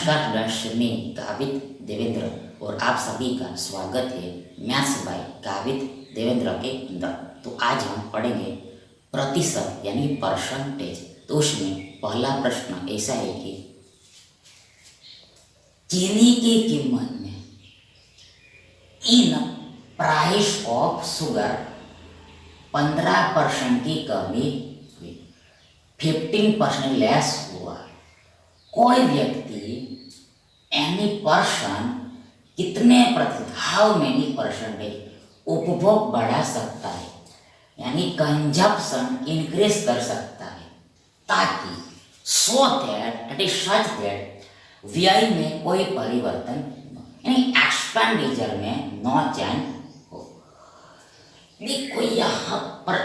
नमस्कार स्टूडेंट्स, मैं गावित देवेंद्र और आप सभी का स्वागत है मैथ्स बाय गावित देवेंद्र के अंदर। तो आज हम पढ़ेंगे प्रतिशत यानी परसेंटेज। तो उसमें पहला प्रश्न ऐसा है कि चीनी की कीमत में इन प्राइस ऑफ शुगर 15% की कमी हुई, 15% लेस हुआ। कोई व्यक्ति एनी पर्सन कितने प्रतिशत, हाउ मेनी परसेंटेज उपभोग बढ़ा सकता है, यानी कंजप्शन इंक्रीज कर सकता है, ताकि so that it is such that व्यय में कोई परिवर्तन यानी एक्सपेंडिचर में नो चेंज हो। देखो यहाँ पर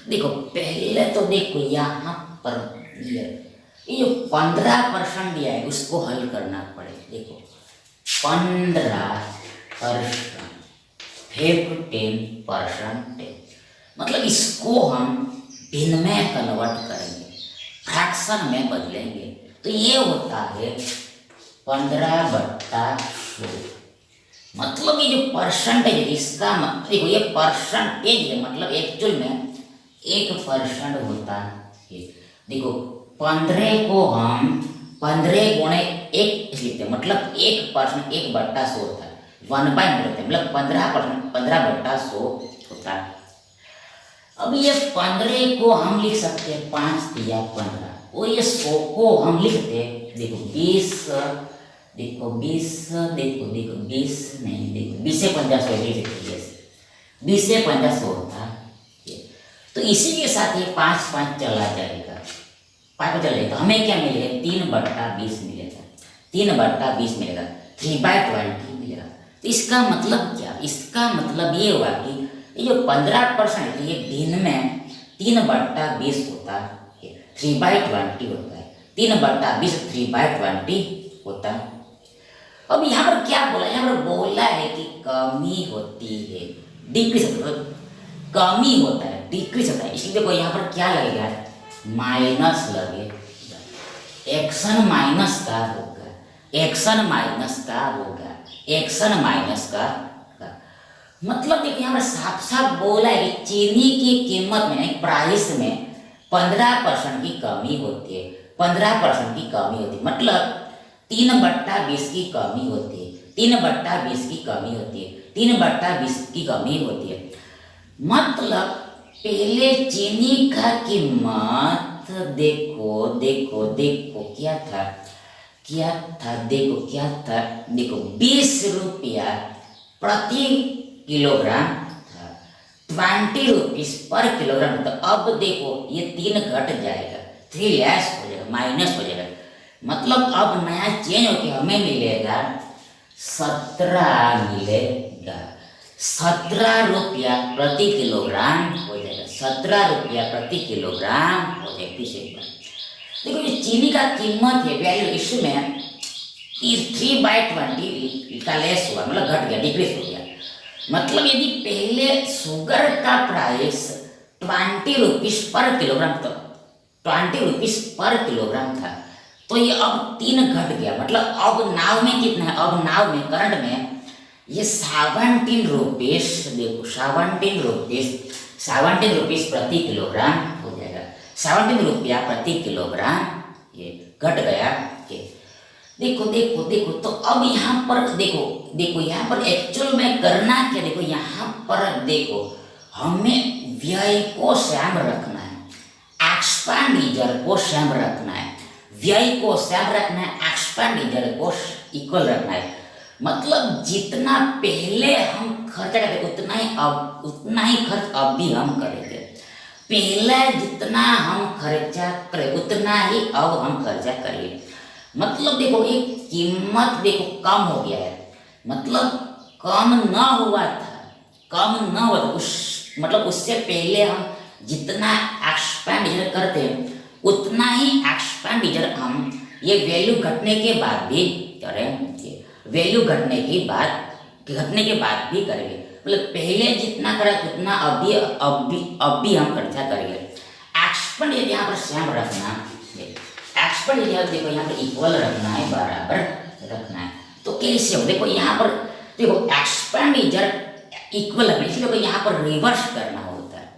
देखो, पहले तो देखो यहाँ पर ये जो 15% दिया है उसको हल करना पड़ेगा। देखो 15%, 15%, मतलब इसको हम भिन्न में कन्वर्ट करेंगे, फ्रैक्शन में बदलेंगे। तो ये होता है 15/100। मतलब ये जो परसेंटेज इसका देखो, ये परसेंटेज है, मतलब एक्चुअल में 1% होता है। देखो 15 को हम 15 गुणे 1 लिखते हैं, मतलब 1%, 1/100 होता है, 1/100 होता है, मतलब 15%, 15/100 होता है। अब ये 15 को हम लिख सकते हैं 5 या 15, और ये 100 को हम लिखते हैं, देखो 20, देखो 20, देखो 20 नहीं, देखो 20 से 50 लिख सकते हैं, 20 से 50 होता है। तो इसी के साथ ये 5 चला जाएगा, 5 चला जाएगा, हमें क्या मिलेगा, 3/20 मिलेगा, 3/20 मिलेगा, 3/20 मिलेगा। तो इसका मतलब क्या, इसका मतलब ये हुआ कि ये जो 15% है ये दिन में 3/20 होता है, 3/20 होता है, 3/20 3/20 होता है। अब यहाँ पर क्या बोला, यहाँ पर बोला है कि कमी होती है, डिक्रीज, कमी होता है, डिक्रीज होता है। इसलिए देखो यहाँ पर क्या लगेगा, माइनस लगेगा, एक्शन माइनस का होगा, एक्शन माइनस का होगा, एक्शन माइनस का। मतलब देखो यहाँ पर साफ साफ बोला है कि चीनी की कीमत में, प्राइस में 15% की कमी होती है, 15% की कमी होती है, मतलब 3/20 की कमी होती है, 3/20 की कमी होती है, 3/20 की कमी होती है। मतलब पहले चीनी का कीमत देखो देखो देखो क्या था, देखो क्या था, देखो 20 रुपया प्रति किलोग्राम था, 20 रुपीज पर किलोग्राम। तो अब देखो ये 3 घट जाएगा, 3 लेस हो जाएगा, माइनस हो जाएगा। मतलब अब नया चेंज होकर हमें मिलेगा 17 मिलेगा, 17 रुपया प्रति किलोग्राम हो जाएगा, 17 रुपया प्रति किलोग्राम हो जाएगा। देखो ये चीनी का कीमत है, वैल्यू इसमें 3/20 का लेस हुआ, मतलब घट गया, डिक्रीज हो गया। मतलब यदि पहले शुगर का प्राइस 20 रुपीज पर किलोग्राम, तो 20 रुपीज पर किलोग्राम था, तो ये अब 3 घट गया। मतलब अब नाव में कितना है, अब नाव में करंट में ये 17 रुपीज, देखो 17 रुपीज प्रति किलोग्राम हो जाएगा, 17 रुपया प्रति किलोग्राम ये घट गया। ये देखो देखो देखो, तो अब यहाँ पर देखो देखो, यहाँ पर एक्चुअल में करना क्या, देखो यहाँ पर देखो हमें व्यय को सेम रखना है, एक्सपेंडिचर को सेम रखना है, व्यय को सेम रखना है, एक्सपेंडिचर को इक्वल रखना है। मतलब जितना पहले हम खर्चा करते उतना ही खर्च अब भी हम करेंगे, पहले जितना हम खर्चा करें उतना ही अब हम खर्चा करेंगे। मतलब देखो ये कीमत देखो कम हो गया है, मतलब कम ना हुआ था, मतलब उससे पहले हम जितना एक्सपेंडिचर करते हैं उतना ही एक्सपेंडिचर हम ये वैल्यू घटने के बाद भी करेंगे, वैल्यू घटने के बाद भी करेंगे। मतलब पहले जितना करा उतना अब भी हम खर्चा करेंगे। एक्सपेंडिचर यहाँ पर सेम रखना, एक्सपेंड देखो यहाँ पर इक्वल रखना है, बराबर रखना है। तो कैसे हो, देखो यहाँ पर देखो एक्सपेंडिचर इक्वल है, इसलिए यहाँ पर रिवर्स करना होता है।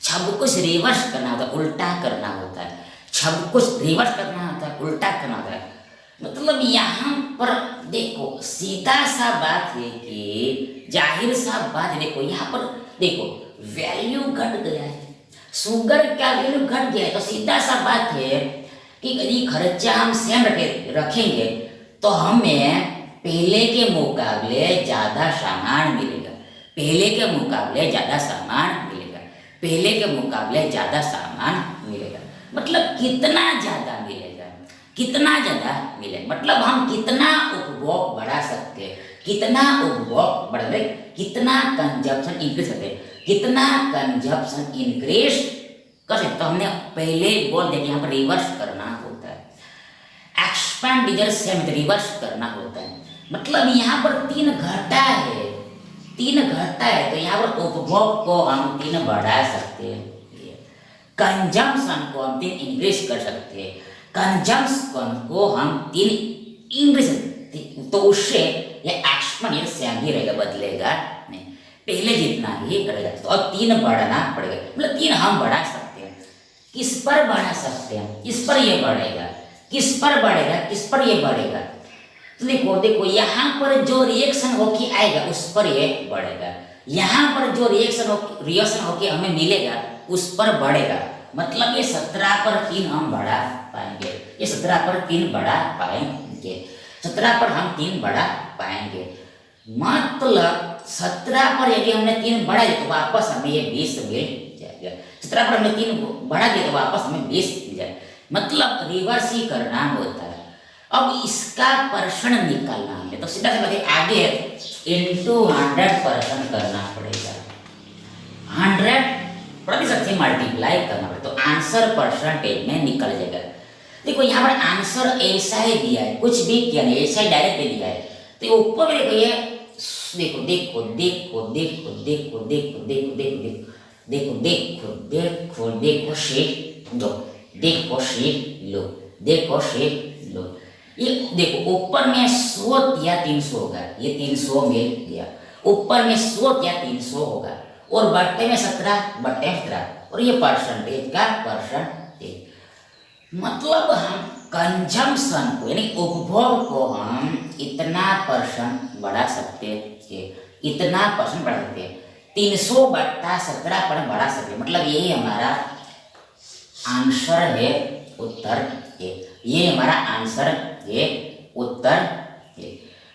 सब कुछ रिवर्स करना होता है, उल्टा करना होता है। सब कुछ रिवर्स करना होता है, उल्टा करना होता है। मतलब यहाँ पर देखो सीधा सा बात है कि जाहिर सा बात है, देखो यहाँ पर देखो वैल्यू घट गया है, शुगर का वैल्यू घट गया है। तो सीधा सा बात है कि यदि खर्चा हम सेम रखेंगे तो हमें पहले के मुकाबले ज़्यादा सामान मिलेगा, पहले के मुकाबले ज़्यादा सामान मिलेगा, पहले के मुकाबले ज़्यादा सामान मिलेगा। मतलब कितना ज़्यादा मिलेगा, कितना ज़्यादा मिलेगा, मतलब हम कितना उपभोग बढ़ा सकते हैं, कितना उपभोग बढ़ रहे, कितना कंजप्शन इंक्रीज करते, कितना कंजप्शन इंक्रीज कर सकते। तो हमने पहले बोल दिया कि यहाँ पर रिवर्स करना होता है, एक्सपेंडिचर सेम रिवर्स करना होता है। मतलब यहाँ पर 3 घटा है, 3 घटा है, तो यहाँ पर उपभोग को हम 3 बढ़ा सकते हैं, कंजम्पशन को हम 3 इंक्रीज कर सकते हैं, कंजम्पशन को हम 3 इंक्रीज, तो उससे ये एक्सपेंडिचर सेम ही रहेगा, बदलेगा नहीं, पहले जितना ही रहेगा। तो अब 3 बढ़ाना पड़ेगा, मतलब 3 हम बढ़ा सकते हैं। किस पर बढ़ा सकते हैं, इस पर ये बढ़ेगा, किस पर बढ़ेगा, किस पर ये बढ़ेगा। तो देखो यहाँ पर जो रिएक्शन होके आएगा उस पर ये बढ़ेगा, यहाँ पर जो रिएक्शन होके हमें मिलेगा उस पर बढ़ेगा। मतलब ये 17 पर 3 हम बढ़ा पाएंगे, ये 17 पर 3 बढ़ा पाएंगे, 17 पर हम 3 बढ़ा पाएंगे। मतलब 17 पर यदि हमने 3 बढ़ा दिया तो वापस हमें ये 20 मिल जाएगा, 17 पर हमने 3 बढ़ा दिया तो वापस हमें 20 मिल जाएगा। मतलब रिवर्स ही करना होता है। अब इसका परसेंट निकालना है तो सीधा से बताइए आगे इंटू 100% करना पड़ेगा, 100% से मल्टीप्लाई करना पड़ेगा, तो आंसर परसेंटेज में निकल जाएगा। देखो यहाँ पर आंसर ऐसा ही दिया है, कुछ भी किया नहीं, ऐसा ही डायरेक्ट दे दिया है। तो ऊपर में देखो ये देखो देखो देखो देखो देखो देखो देखो देखो देखो देखो देखो देखो शेप लो, देखो शेप लो, देखो शेप लो। ये देखो ऊपर में 100 या 300 होगा, ये 300 मिल गया, ऊपर में 100 या 300 होगा, और बट्टे में 17 और ये परसेंटेज का परसेंटेज। मतलब हम कंजम्पशन को यानी उपभोग को हम इतना परसेंट बढ़ा सकते हैं, इतना परसेंट बढ़ा सकते हैं, 300/17 पर बढ़ा सकते हैं। मतलब यही हमारा आंसर है, उत्तर है, ये हमारा आंसर है, उत्तर है।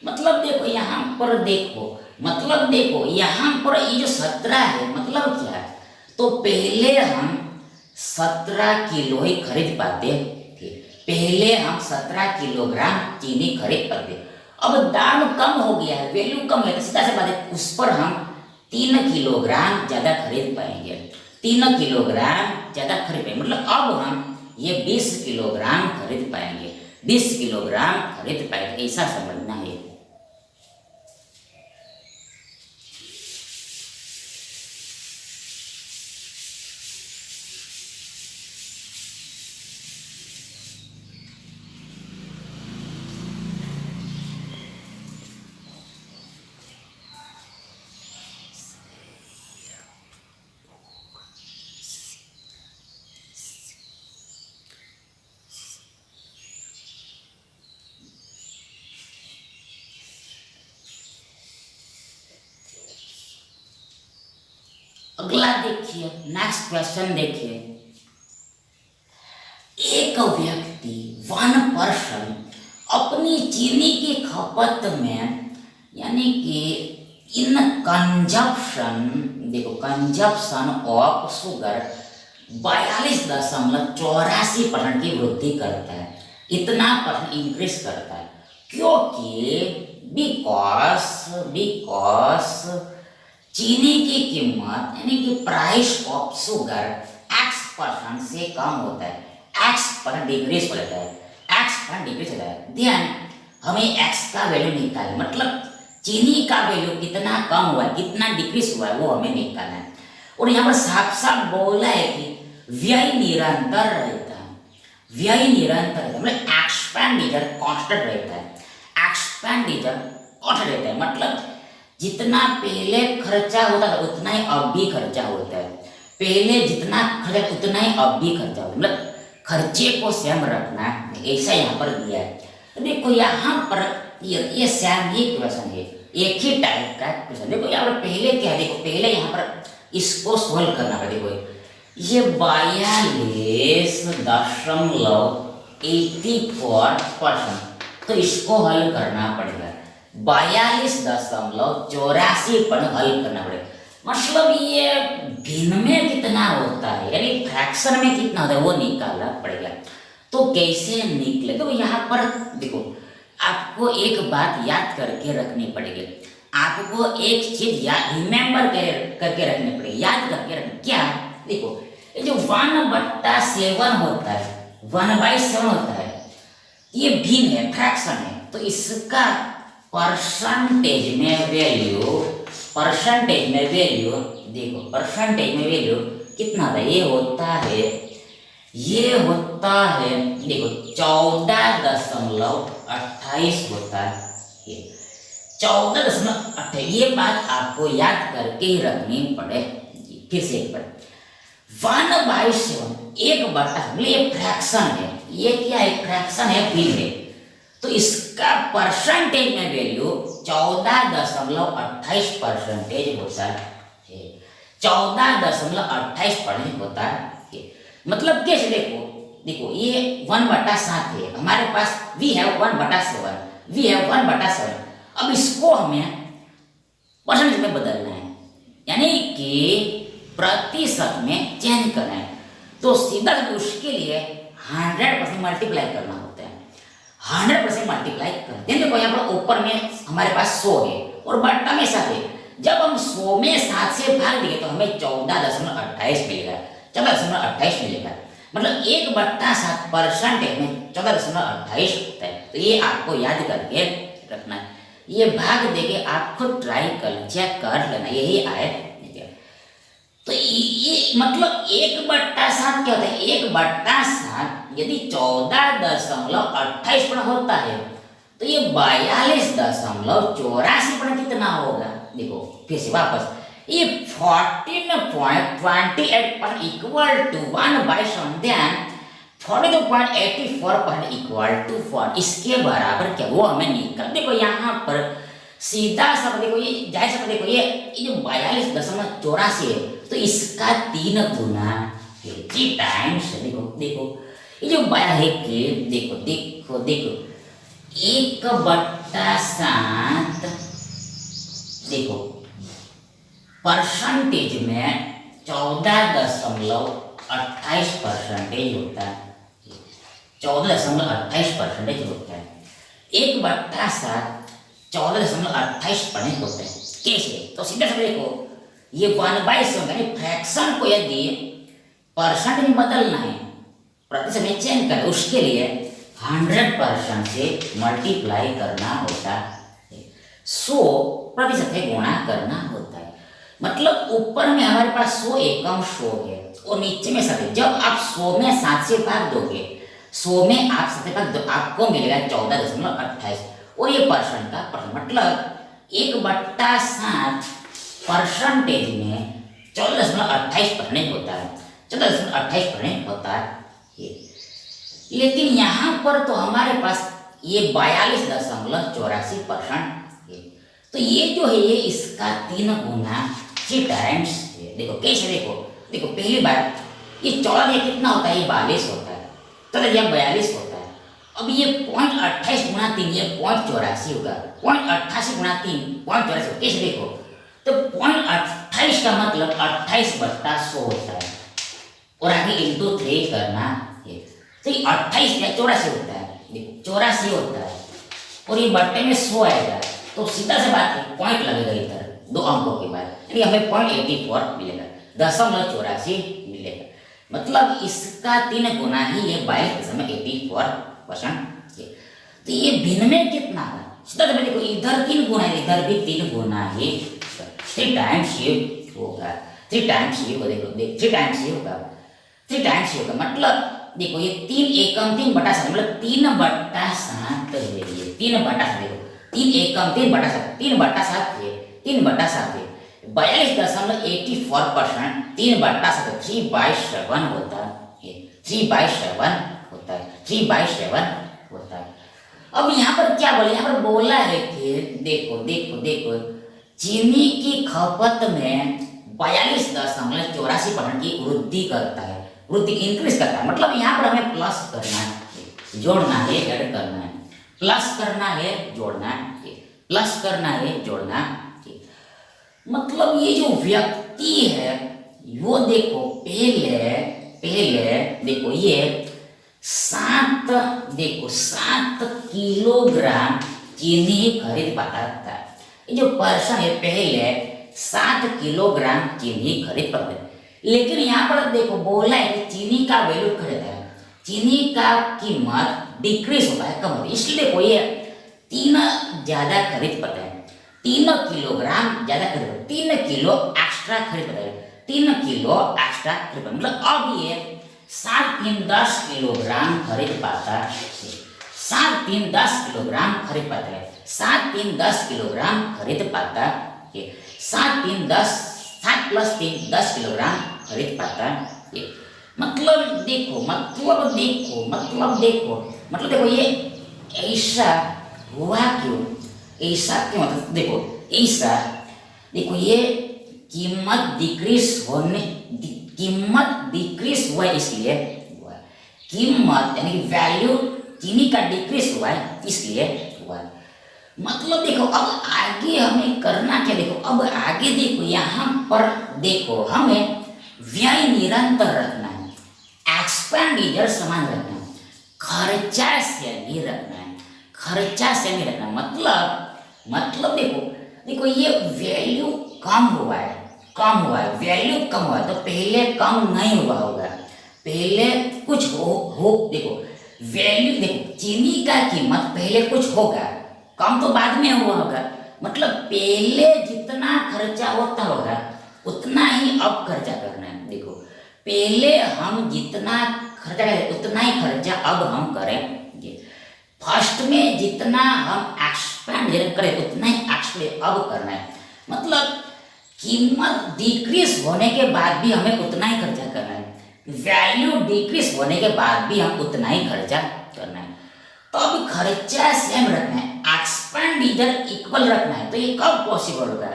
मतलब देखो यहाँ पर देखो, मतलब देखो यहाँ पर ये जो 17 है मतलब क्या है, तो पहले हम 17 किलो ही खरीद पाते थे, पहले हम 17 किलोग्राम चीनी खरीद पाते। अब दाम कम हो गया है, वैल्यू कम है, तो सीधा से बात है उस पर हम 3 किलोग्राम ज़्यादा खरीद पाएंगे, 3 किलोग्राम ज़्यादा खरीद पाएंगे। मतलब अब हम ये 20 किलोग्राम खरीद पाएंगे, 20 किलोग्राम खरीद पाएंगे, ऐसा समझना है। अगला देखिए, नेक्स्ट क्वेश्चन देखिए। एक व्यक्ति 1% अपनी चीनी की खपत में यानी कि इन कंजप्शन, देखो कंजप्शन ऑफ शुगर 42.84% की वृद्धि करता है, इतना परसेंट इंक्रीज करता है, क्योंकि बिकॉज चीनी की कीमत यानी कि प्राइस ऑफ शुगर X% से कम होता है, X% डिक्रीज हो जाता है, X% डिक्रीज होता है। ध्यान, हमें X का वैल्यू निकालना, मतलब चीनी का वैल्यू कितना कम हुआ है, कितना डिक्रीज हुआ है, वो हमें निकालना है। और यहाँ पर साफ साफ बोला है कि व्यय निरंतर रहता है, व्यय निरंतर रहता है, मतलब एक्सपेंडिचर कांस्टेंट रहता है, एक्सपेंडिचर कांस्टेंट रहता है, मतलब जितना पहले खर्चा होता था उतना ही अब भी खर्चा होता है, पहले जितना खर्चा उतना ही अब भी खर्चा होता है, मतलब खर्चे को सेम रखना, ऐसा यहाँ पर दिया है। तो देखो यहाँ पर ये सेम ही क्वेश्चन है, एक ही टाइप का क्वेश्चन। देखो यहाँ पर पहले क्या है, देखो पहले यहाँ पर इसको सोल्व करना पड़ेगा। देखो ये 42.84%, तो इसको हल करना पड़ेगा। 42.84 पर हल करना पड़ेगा, मतलब ये भिन्न में कितना होता है, यानी फ्रैक्शन में कितना होता है वो निकालना पड़ेगा। तो कैसे निकले, तो यहाँ पर देखो आपको एक बात याद करके रखनी पड़ेगी, आपको एक चीज याद रिमेंबर करके रखनी पड़ेगी, याद करके रखनी। क्या, देखो ये जो 1/7 होता है, 1/7 होता है, ये भिन्न है, फ्रैक्शन है, तो इसका परसेंटेज में वैल्यू देखो परसेंटेज में वैल्यू कितना था, ये होता है देखो 14.28 होता है, 14.28। ये बात आपको याद करके ही रखनी पड़ेगी। फिर से एक बार 1/7 1/, ये फ्रैक्शन है, ये क्या है, फ्रैक्शन है, भिन्न है, तो इसका परसेंटेज में वैल्यू 14.28% होता है, 14.28% होता है। मतलब कैसे, देखो ये 1/7 है, हमारे पास वी हैव 1/7, अब इसको हमें परसेंटेज में बदलना है, यानी कि प्रतिशत में चेंज करना है, तो सीधा उसके लिए 100% मल्टीप्लाई करना होता है, 100% मल्टीप्लाई करते हैं। देखो यहाँ पर ऊपर में हमारे पास 100 है और बट्टा में 7 है, जब हम 100 में 7 से भाग देंगे तो हमें 14.28 मिलेगा, 14.28 मिलेगा, मतलब 1/7 परसेंटेज में 14.28 होता है। तो ये आपको याद करके रखना है, ये भाग देके आप खुद ट्राई कर चेक कर लेना, यही आए। तो ये मतलब 1/7 क्या होता है, 1/7 यदि 14.28 होता है तो ये 42.84 कितना होगा। देखो फिर से वापस, ये 14.28 equal to 1/7, then 42.84 equal to 4, इसके बराबर क्या वो हमें निकल। देखो यहाँ पर सीधा सा देखो, ये जाहिर सा देखो, ये जो 42.84 है तो इसका 3 गुना है, 3 टाइम्स। देखो ये जो बया है कि देखो 1/7 देखो परसेंटेज में 14.28% होता है, 14.28% होता है, 1/7 14.28% होता है। कैसे, तो सीधा सा देखो ये 1/7 यानी फ्रैक्शन को यदि परसेंट में बदलना है, प्रतिशत में चेंज करना, उसके लिए 100% से मल्टीप्लाई करना होता है, 100% से गुणा करना होता है। मतलब ऊपर में हमारे पास 100 एकम 100 है और नीचे में 7 है, जब आप 100 में 7 से भाग दोगे, 100 में आप 7 से भाग दो, आपको मिलेगा 14.28 और ये परसेंट का परसेंट, मतलब 1/7 परसेंटेज में 14.28% होता है, 14.28% होता है। लेकिन यहाँ पर तो हमारे पास ये 42.84% है, तो ये जो है ये इसका 3 गुना 3 टाइम्स है। देखो कैसे, देखो पहली बार ये 14 कितना होता है, ये 42 होता है, तो यह 42 होता है। अब ये 0.28 गुना 3, ये 0.84 होगा, 0.88 गुना 3 0.84। कैसे देखो, तो 0.28 का मतलब 28/100 होता है और आगे इंटू 3 करना है, तो 28 क्या 84 होता है, देखो 84 होता है और ये बट्टे में 100 आएगा, तो सीधा से बात है पॉइंट लगेगा इधर 2 अंकों के बाद, यानी हमें 0.84 मिलेगा, 0.84 मिलेगा, मतलब इसका 3 गुना ही ये 22.84% है। तो ये भिन्न में कितना है, सीधा से देखो इधर 3 गुना है, इधर भी 3 गुना ही, 3 टाइम्स ये होगा, 3 टाइम्स ये होगा, देखो 3 टाइम्स ये होगा, 3 टाइम्स ये होगा, मतलब देखो ये 3 एकम 3 बटा 7 मतलब 3/7 है, ये 3/7 देखो 3 एकम 3/7 3/7 है, 3/7 है 42.84%। 3/7 3/7 होता है, 3/7 होता है, 3/7 होता है। अब यहाँ पर क्या बोला, यहाँ पर बोला है कि देखो देखो देखो चीनी की खपत में 42.84% की वृद्धि करता है, वृद्धि इंक्रीज करता है। मतलब यहाँ पर हमें प्लस करना है, जोड़ना है, ऐड करना है, प्लस करना है, जोड़ना है, प्लस करना है, जोड़ना है। मतलब ये जो व्यक्ति है वो देखो पहले पहले देखो ये 7 किलोग्राम चीनी खरीद पाता था। ये जो पर्सन है पहले 7 किलोग्राम चीनी खरीद पाते, लेकिन यहाँ पर देखो बोला है कि चीनी का वैल्यू खरीदा है, चीनी का कीमत डिक्रीज होता है, कम होता है, इसलिए देखो ये 3 ज्यादा खरीद पाता है, 3 किलोग्राम ज्यादा खरीद, 3 किलो एक्स्ट्रा खरीद पाता है, 3 किलो एक्स्ट्रा खरीद पाता, मतलब अब ये 7-3-10 किलोग्राम खरीद पाता है, 7-3-10 किलोग्राम खरीद पाता है, 7-3-10 किलोग्राम खरीद पाता है, 7-3-10 7 + 3 10 किलोग्राम खरीद पाता है। मतलब देखो मतलब देखो मतलब देखो मतलब देखो ये ऐसा हुआ क्यों, ऐसा क्यों, मतलब देखो ऐसा देखो ये कीमत डिक्रीज हुआ इसलिए हुआ, कीमत यानी कि वैल्यू चीनी का डिक्रीज हुआ है इसलिए हुआ। मतलब देखो अब आगे हमें करना क्या, देखो अब आगे देखो यहाँ पर देखो हमें व्यय निरंतर रखना है, एक्सपेंडिचर समान रखना है, खर्चा से नहीं रखना है, खर्चा से नहीं रखना। मतलब देखो देखो ये वैल्यू कम हुआ है, कम हुआ है, वैल्यू कम हुआ है, तो पहले कम नहीं हुआ होगा, पहले कुछ हो देखो वैल्यू देखो चीनी का कीमत पहले कुछ होगा, कम तो बाद में हुआ होगा, मतलब पहले जितना खर्चा होता होगा उतना ही अब खर्चा करना है। देखो पहले हम जितना खर्चा करें उतना ही खर्चा अब हम करेंगे, फर्स्ट में जितना हम एक्सपेंड करें उतना ही एक्सपेंड अब करना है। मतलब कीमत डिक्रीज होने के बाद भी हमें उतना ही खर्चा करना है, वैल्यू डिक्रीज होने के बाद भी हम उतना ही खर्चा करना है। तो अब खर्चा सेम रखना है, एक्सपेंडिचर इक्वल रखना है, तो ये कब पॉसिबल होगा,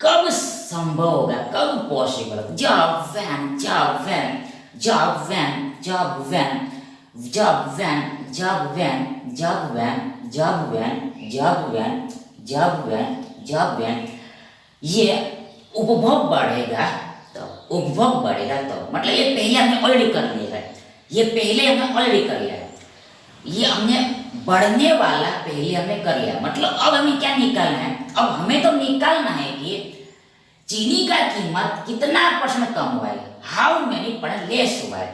कब संभव होगा, कब पॉसिबल होगा, जब व्हेन जब व्हेन जब व्हेन जब व्हेन जब व्हेन जब व्हेन जब व्हेन जब व्हेन जब व्हेन जब व्हेन जब व्हेन ये उपभोग बढ़ेगा तो उपभोग बढ़ेगा तो मतलब ये पहले हमने ऑलरेडी कर लिया है, ये पहले हमने ऑलरेडी कर लिया है, ये हमने बढ़ने वाला पहले हमने कर लिया। मतलब अब हमें क्या निकालना है, अब हमें तो निकालना है कि चीनी का कीमत कितना % कम हुआ है, हाउ मेनी % लेस हुआ है।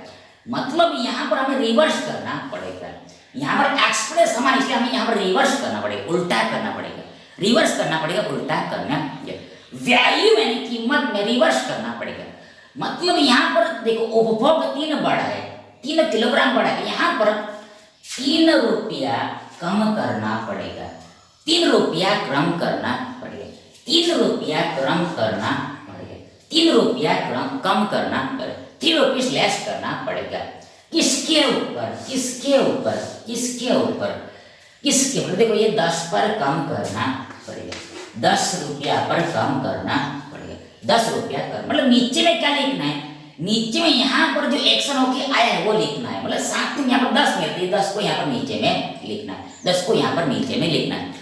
मतलब यहाँ पर हमें रिवर्स करना पड़ेगा, यहाँ पर एक्सप्रेस हमारे इसलिए हमें यहाँ पर रिवर्स करना पड़ेगा, उल्टा करना पड़ेगा, रिवर्स करना पड़ेगा, उल्टा करना वैल्यू यानी कीमत में रिवर्स करना पड़ेगा। मतलब यहाँ पर देखो उपभोग 3 बढ़ा है, 3 किलोग्राम बढ़ा है, यहाँ पर 3 रुपया कम करना पड़ेगा, 3 रुपया कम करना पड़ेगा, 3 रुपया कम करना पड़ेगा, 3 रुपया कम करना पड़ेगा, 3 रुपीस लेस करना पड़ेगा। किसके ऊपर, किसके ऊपर, किसके ऊपर, किसके ऊपर, देखो ये 10 पर कम करना पड़ेगा, 10 रुपया पर कम करना पड़ेगा, 10 रुपया कम। मतलब नीचे में क्या लिखना है, नीचे में यहाँ पर जो एक्शन होके आया है वो लिखना है, मतलब साथ में यहाँ पर 10 मिलती है, 10 को यहाँ पर नीचे में लिखना है, 10 को यहाँ पर नीचे में लिखना है।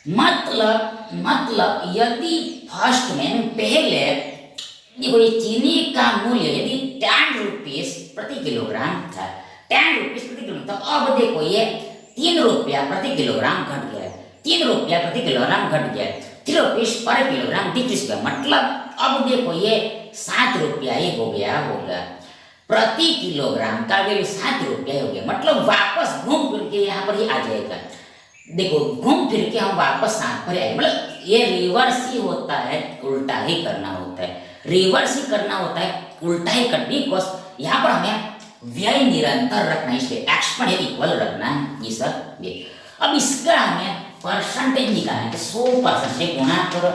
मतलब यदि फर्स्ट में पहले देखो ये चीनी का मूल्य यदि 10 रुपीस प्रति किलोग्राम था, 10 रुपीस प्रति किलोग्राम था, अब देखो ये 3 रुपया प्रति किलोग्राम घट गया है, 3 रुपया प्रति किलोग्राम घट गया है, 3 रुपीस पर किलोग्राम डिक्रीज गया। मतलब अब देखो ये 7 रुपया ही हो गया होगा, प्रति किलोग्राम का वैल्यू 7 रुपया हो गया। मतलब वापस घूम फिर के यहाँ पर ही आ जाएगा, देखो घूम फिर के हम वापस 7 पर आएंगे। मतलब ये रिवर्स ही होता है, उल्टा ही करना होता है, रिवर्स ही करना होता है, उल्टा ही करनी। बिकॉज यहाँ पर हमें व्यय निरंतर रखना, इसलिए एक्सपेंड इक्वल रखना ये सब ये। अब इसका हमें परसेंटेज निकालना है, 100% से गुणा करो,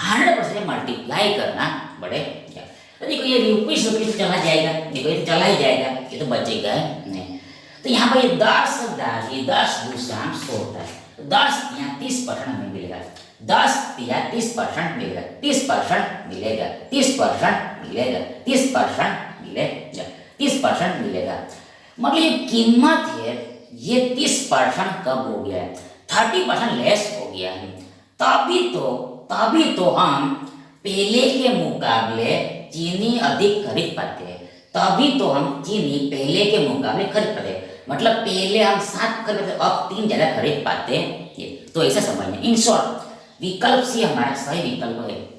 100% मल्टीप्लाई करना पड़ेगा। तो देखो ये रुपीस चला जाएगा, देखो ये तो चला ही जाएगा, ये तो बचेगा नहीं। तो यहाँ पर ये 10 डालिए, 10 दूसरा 100 होता है, 10 या 30% हमें मिलेगा, 10 या 30% मिलेगा, 30% मिलेगा, 30% मिलेगा, 30% मिलेगा, 30% मिलेगा। मतलब ये कीमत है, ये 30% कब हो गया है, 30% लेस हो गया है। तभी तो हम पहले के मुकाबले चीनी अधिक खरीद पाते हैं, तभी तो हम चीनी पहले के मुकाबले खरीद पाते हैं। मतलब पहले हम 7 खरीद पाते, अब 3 ज़्यादा खरीद पाते हैं। तो ऐसा समझना। इन शॉर्ट विकल्प सी हमारा सही विकल्प है।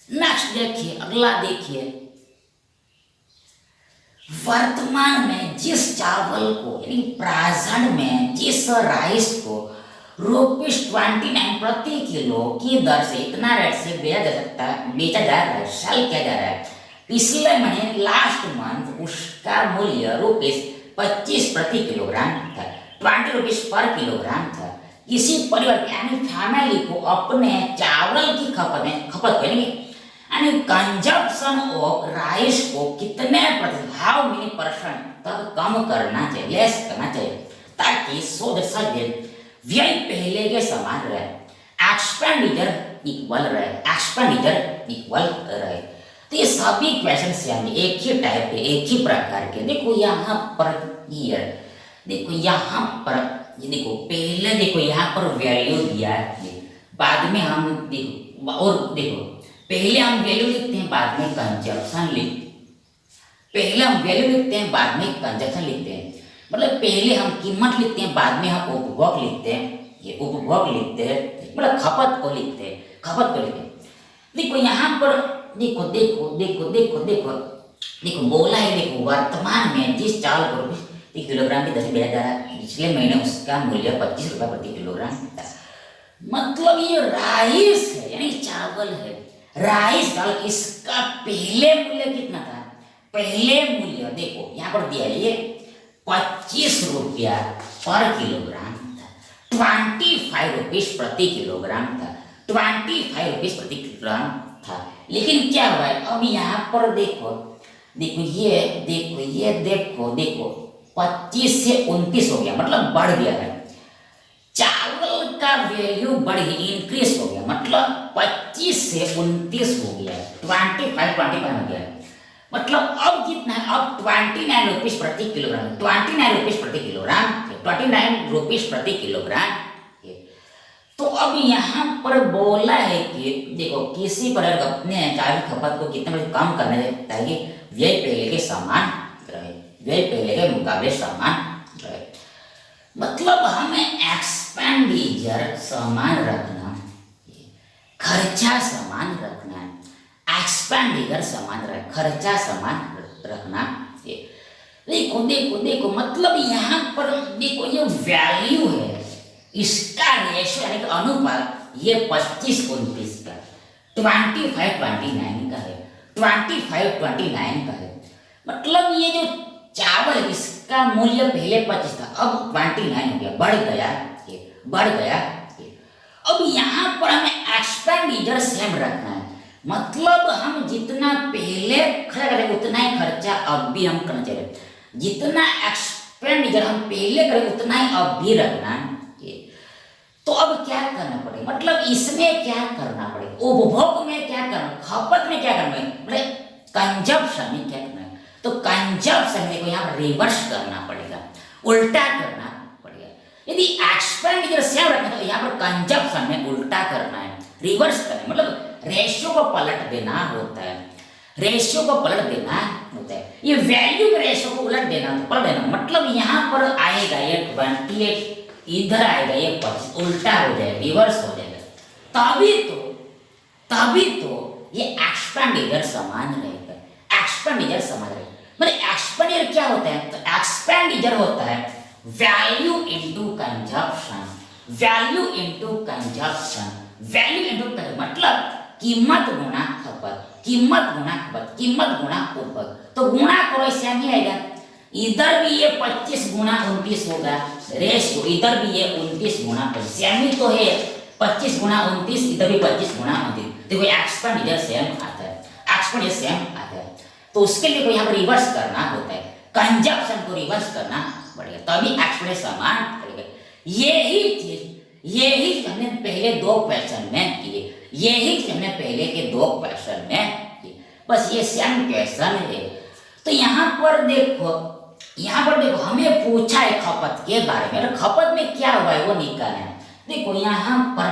नेक्स्ट देखिए, अगला देखिए, वर्तमान में जिस चावल को यानी प्रेजेंट में जिस राइस को ₹29 प्रति किलो की दर से इतना रेट से बेचा जा सकता है, बेचा जा रहा है, सेल किया जा रहा है। पिछले महीने लास्ट मंथ उसका मूल्य ₹25 प्रति किलोग्राम था, ₹20 पर किलोग्राम था। किसी परिवार यानी फैमिली को अपने चावल की खपत करेंगे यानी कंजप्शन ऑफ राइस को कितने प्रतिशत, हाउ मेनी परसेंट तक कम करना चाहिए, लेस करना चाहिए, ताकि शोध सके व्यय पहले के समान रहे, एक्सपेंडिचर इक्वल रहे। तो ये सभी क्वेश्चन से हमें एक ही टाइप के, एक ही प्रकार के। देखो यहाँ पर देखो यहाँ पर ये देखो, पहले देखो यहाँ पर वैल्यू दिया है, बाद में हम देखो, और देखो पहले हम वैल्यू लिखते हैं, बाद में कंजप्शन पहले हम वैल्यू लिखते हैं, बाद में कंजप्शन लिखते हैं। मतलब पहले हम कीमत लिखते हैं, बाद में हम उपभोग लिखते हैं, ये उपभोग लिखते हैं, मतलब खपत को लिखते हैं। देखो यहाँ पर देखो बोला है, देखो वर्तमान में जिस चावल को ₹1 किलोग्राम की दर से बेचा जा रहा है, पिछले महीने उसका मूल्य ₹25 प्रति किलोग्राम था। मतलब ये राइस है यानी चावल है, राइस दाल, इसका पहले मूल्य कितना था? पहले मूल्य देखो यहाँ पर दिया है, ये ₹25 पर किलोग्राम था, ₹25 प्रति किलोग्राम था, ₹25 प्रति किलोग्राम था। लेकिन क्या हुआ है, अब यहाँ पर देखो ये 25 से 29 हो गया, मतलब बढ़ गया है। चावल का वैल्यू बढ़ी, इंक्रीज हो गया, मतलब 25 से 29 हो गया, 25 हो गया। मतलब अब कितना है, अब ₹29 प्रति किलोग्राम, ₹29 प्रति किलोग्राम, ₹29 प्रति किलोग्राम। तो अब यहाँ पर बोला है कि देखो किसी पर अपने चावल की खपत को कितने कम करना चाहिए ताकि व्यय पहले के समान रहे, व्यय पहले के मुकाबले समान रहे। मतलब हमें एक्सपेंडिचर समान रखना, खर्चा समान रखना, एक्सपेंडिचर समान रहे, खर्चा समान रखना। देखो मतलब यहाँ पर देखो ये वैल्यू है, इसका रेशियो यानी कि अनुपात ये 25-29 का, 25-29 का है, 25-29 का है। मतलब ये जो चावल इसका मूल्य पहले 25 था, अब 29 हो गया, बढ़ गया। अब यहाँ पर हमें एक्सपेंडिचर सेम रखना है, मतलब हम जितना पहले खर्च करें उतना ही खर्चा अब भी हम करना चाहिए, जितना एक्सपेंडिचर हम पहले करें उतना ही अब भी रखना है। तो अब क्या करना पड़ेगा, मतलब इसमें क्या करना पड़ेगा, उपभोग में क्या करना, खपत में क्या करना है, मतलब कंजप्शन में क्या करना है। तो कंजप्शन में यहाँ पर रिवर्स करना पड़ेगा, उल्टा करना पड़ेगा। यदि एक्सपेंडिचर सेम रखना है तो यहाँ पर कंजप्शन में उल्टा करना है, रिवर्स करना मतलब रेशियो को पलट देना होता है, रेशियो को पलट देना होता है। ये वैल्यू के रेशियो को उलट देना, पलट देना मतलब यहाँ पर आएगा ये 28, इधर आएगा ये 25, उल्टा हो जाएगा, रिवर्स हो जाएगा। तभी तो ये एक्सपेंडिचर समान रहेगा, एक्सपेंडिचर समान रहेगा। मतलब एक्सपेंडिचर क्या होता है? तो एक्सपेंडिचर होता है value into consumption, value into consumption, value into मतलब कीमत गुणा खपत, कीमत गुणा खपत, कीमत गुणा उपभोग। तो गुणा करो इससे हम आएगा, इधर भी ये 25 गुणा 29 होगा रेशियो, इधर भी ये 29 गुणा 25 सेम ही तो है, 25 गुणा 29, इधर भी 25 गुणा 29। देखो एक्सपेंडिचर सेम आता है, एक्सपेंडिचर सेम आता है। तो उसके लिए यहाँ पर रिवर्स करना होता है, कंजप्शन को रिवर्स करना पड़ेगा तभी एक्सपेंडिचर समान करेगा। यही चीज हमने पहले 2 क्वेश्चन में किए, यही चीज हमने पहले के 2 क्वेश्चन में किए, बस ये सेम क्वेश्चन है। तो यहाँ पर देखो हमें पूछा है खपत के बारे में, और खपत में क्या हुआ है वो निकालना है। देखो यहाँ पर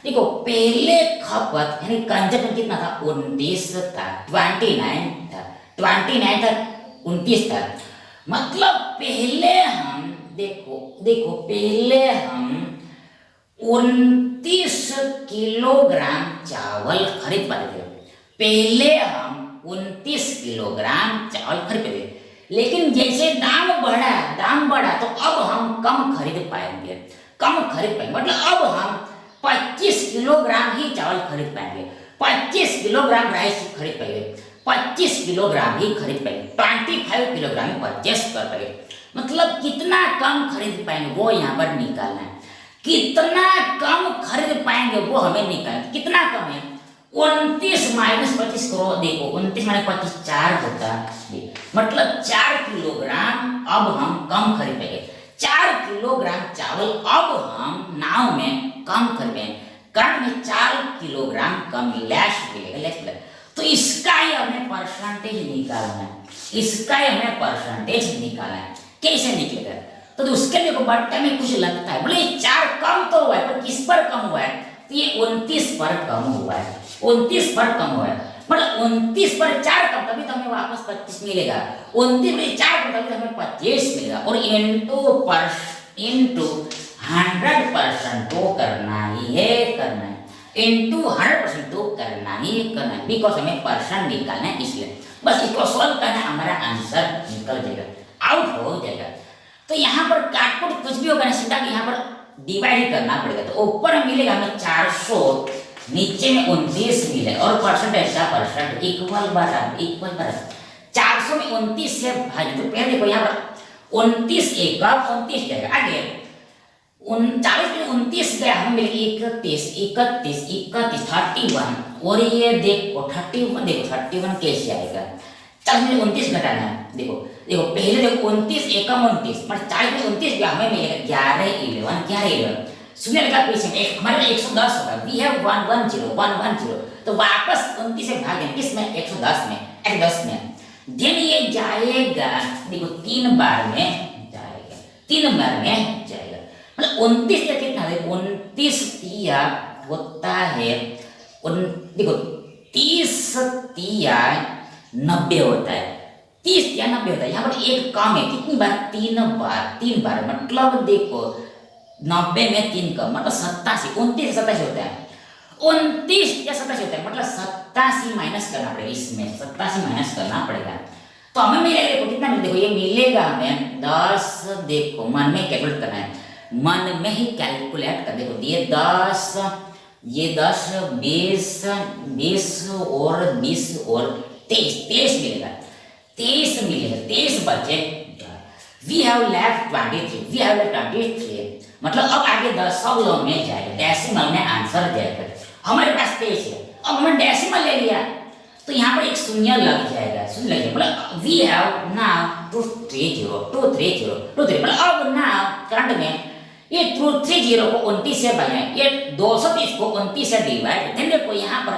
देखो पहले खपत यानी कंजप्शन कितना था? 29 था, 29 था, 29 था, 29 था। मतलब पहले हम देखो पहले हम 29 किलोग्राम चावल खरीद पाते थे, पहले हम 29 किलोग्राम चावल खरीद पाते थे। लेकिन जैसे दाम बढ़ा तो अब हम कम खरीद पाएंगे, मतलब अब हम 25 किलोग्राम ही चावल खरीद पाएंगे, 25 किलोग्राम राइस खरीद पाएंगे, 25 किलोग्राम ही खरीद पाएंगे, 25 किलोग्राम ही परचेस कर पाएंगे। मतलब कितना कम खरीद पाएंगे वो यहाँ पर निकालना है, कितना कम खरीद पाएंगे वो हमें निकालना। कितना कम है? 29 माइनस 25 करो, देखो 29 माइनस 25 4 होता है, मतलब 4 किलोग्राम अब हम कम खरीद पाएंगे। 4 किलोग्राम चावल अब हम नाव में कम खरीदेंगे, कारण में 4 किलोग्राम कम लेस मिलेगा। तो इसका ही हमें परसेंटेज निकालना है, इसका ही हमें परसेंटेज निकालना है। कैसे निकलेगा? तो उसके लिए बट्टा में कुछ लगता है, बोले 4 कम तो हुआ है पर किस पर कम हुआ है? तो ये 29 पर कम हुआ है, 29 पर कम हुआ है। मतलब 29 पर 4 कम तभी तो हमें वापस 25 मिलेगा, 29 में 4 कम तभी तो हमें 25 मिलेगा। और इनटू 100% तो करना ही है, इनटू 100% तो करना ही करना, बिकॉज हमें परसेंट निकालना है इसलिए। बस इसको सॉल्व करना, हमारा आंसर निकल जाएगा, आउट हो जाएगा। तो यहाँ पर काटकुट कुछ भी होगा ना, सीधा यहाँ पर डिवाइड करना पड़ेगा। तो ऊपर मिलेगा हमें 400, नीचे में 29 मिले और परसेंटेज का परसेंट इक्वल बराबर 400 में 29 से भाग। तो पहले देखो यहाँ पर 29 एक 29 जाएगा, आगे 40 में 29 गया, हमें मिलेगा 31 31 और ये देखो 31 कैसे आएगा? 40 में 29 घटाना है। देखो पहले देखो 29 एकम 29 मतलब 40 में 29 गया, हमें मिलेगा 11 सुनने लगा पीछे में हमारे 110 होगा, वी हैव 110 तो वापस 29 से भाग देंगे किसमें? 110 में, 110 में। देन ये जाएगा, देखो 3 बार में जाएगा, मतलब 29 का कितना है? 29 तिया होता है, देखो 30 तिया 90 होता है, 30 या 90 होता है। यहाँ पर एक कम है, कितनी बार? 3 बार, मतलब देखो 90 में 3 कम, मतलब 87, 29 से 87 होता है, 29 या 87 होता है, मतलब 87 माइनस करना पड़ेगा, इसमें 87 माइनस करना पड़ेगा। तो हमें मिलेगा, देखो कितना मिलेगा? देखो ये मिलेगा हमें 10, देखो मन में कैलकुलेट करना है, मन में ही कैलकुलेट कर। देखो ये 10 20 और 20 और 23 मिलेगा, 23 बचे। वी हैव लेफ्ट 23, मतलब अब आगे 10 सौ में जाएगा, डेसिमल में आंसर जाएगा। हमारे पास 23 है, अब हमने डेसिमल ले लिया तो यहाँ पर एक शून्य लग जाएगा, मतलब वी हैव नाउ 230 मतलब अब नाउ करंट में ये 230 को 29 से भागे, ये 230 को 29 से डिवाइड, देखो यहाँ पर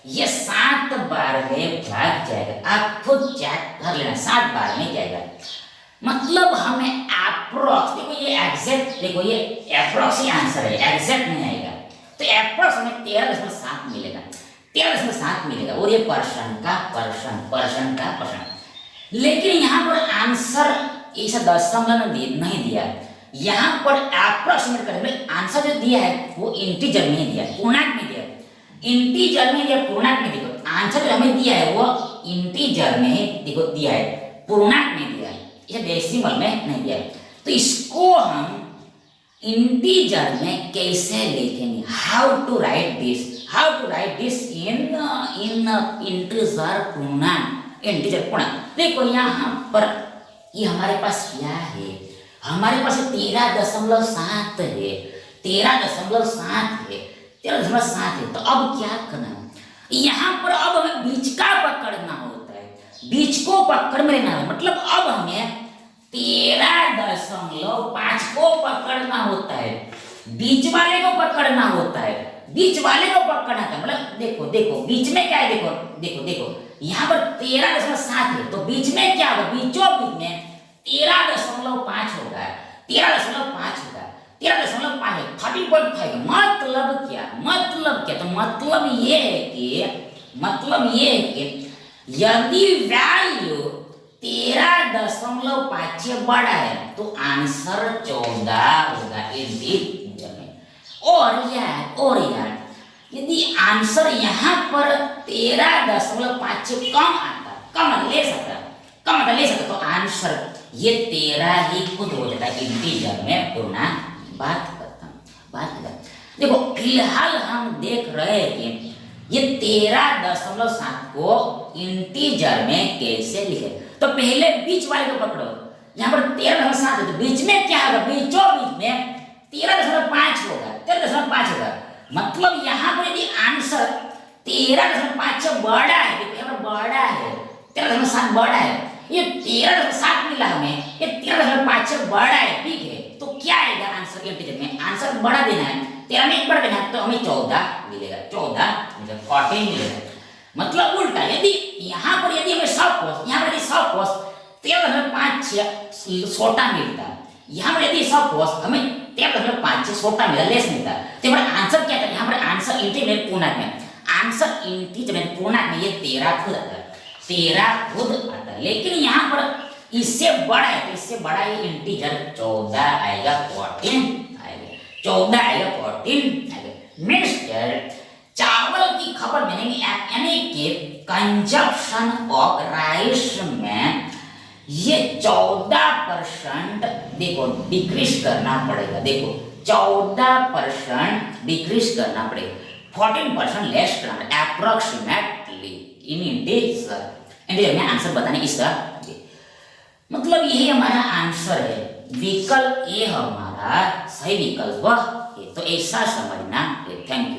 ये 7 बार में भाग जाएगा। आप खुद चेक कर लेना, 7 बार में जाएगा। मतलब हमें अप्रोक्स, देखो ये एग्जैक्ट, देखो ये अप्रोक्स ही आंसर है, एग्जैक्ट नहीं आएगा। तो एप्रोक्स हमें 13.7 मिलेगा, 13.7 मिलेगा। और ये पर्सन। लेकिन यहाँ पर आंसर ऐसा दशमलव नहीं दिया, यहाँ पर अप्रोक्सीमेट करने आंसर जो दिया है वो इंटीजर में दिया, पूर्णांक में दिया, इंटीजर में दिया, पूर्णांक में। देखो आंसर जो हमें दिया है वो इंटीजर में देखो दिया है, पूर्णांक में दिया है, इसे डेसिमल में नहीं दिया है। तो इसको हम इंटीजर में कैसे लिखेंगे? How to write this in integer पूर्णांक, इंटीजर पूर्णांक। देखो यहाँ पर ये हमारे पास क्या है, हमारे पास 13.7 है, 13.7 है, 13.7 है। तो अब क्या करना है, यहाँ पर अब हमें बीच का पकड़ना होता है, बीच को पकड़ में लेना है। मतलब अब हमें 13.5 को पकड़ना होता है, बीच वाले को पकड़ना होता है, बीच वाले को पकड़ना था। मतलब देखो बीच में क्या है, देखो यहाँ पर 13.7 है, तो बीच में क्या होगा, बीचों बीच में 13.5 होगा, 13.5 मतलब क्या, तो मतलब ये है कि यदि वैल्यू 13.5 से बड़ा है तो आंसर 14 होगा इंटीजर में। और यार यदि आंसर यहाँ पर 13.5 से कम आता, कम ले सकता तो आंसर ये 13 ही खुद हो जाता है इंटीजर में पूर्णांक। बात खत्म। देखो फिलहाल हम देख रहे हैं कि ये 13.7 को इंटीजर में कैसे लिखे। तो पहले बीच वाले को पकड़ो, यहाँ पर 13.7 है तो बीच में क्या होगा, बीचों बीच में 13.5 होगा। मतलब यहाँ पर यदि आंसर 13.5 से बड़ा है, बड़ा है 13.7 बड़ा है, ये 13.7 मिला हमें, ये 13.5 से बड़ा है, ठीक है। तो क्या आएगा आंसर इंटीजर में, आंसर बड़ा देना है, 13 में 1 बढ़ देना है, तो हमें 14 मिलेगा, 14 मिलेगा। मतलब उल्टा, यदि यहाँ पर यदि हमें 100 कोस, यहाँ पर यदि 100 कोस 13.5 से छोटा मिलता है, यहाँ पर यदि 100 कोस हमें 13.5 से छोटा मिला, लेस मिलता है, तो हमारा आंसर क्या था, यहाँ पर आंसर इंटीजर पूर्णांक में, आंसर इंटीजर पूर्णांक में ये 13 खुद आता है, 13 खुद आता है। लेकिन यहाँ पर इससे बड़ा है, तो इससे बड़ा ये इंटीजर 14 आएगा, 14 आएगा, 14 आएगा। मिस्टर चावल की खबर मिलेंगे, यानी कि कंजप्शन ऑफ राइस में ये 14% देखो डिक्रीज करना पड़ेगा, देखो 14% डिक्रीज करना पड़ेगा, 14% लेस करना पड़ेगा अप्रोक्सीमेटली इन इंटीजर में आंसर बताने इसका। मतलब यही हमारा आंसर है, विकल्प ए हमारा सही विकल्प है। तो ऐसा समझना है। Thank you.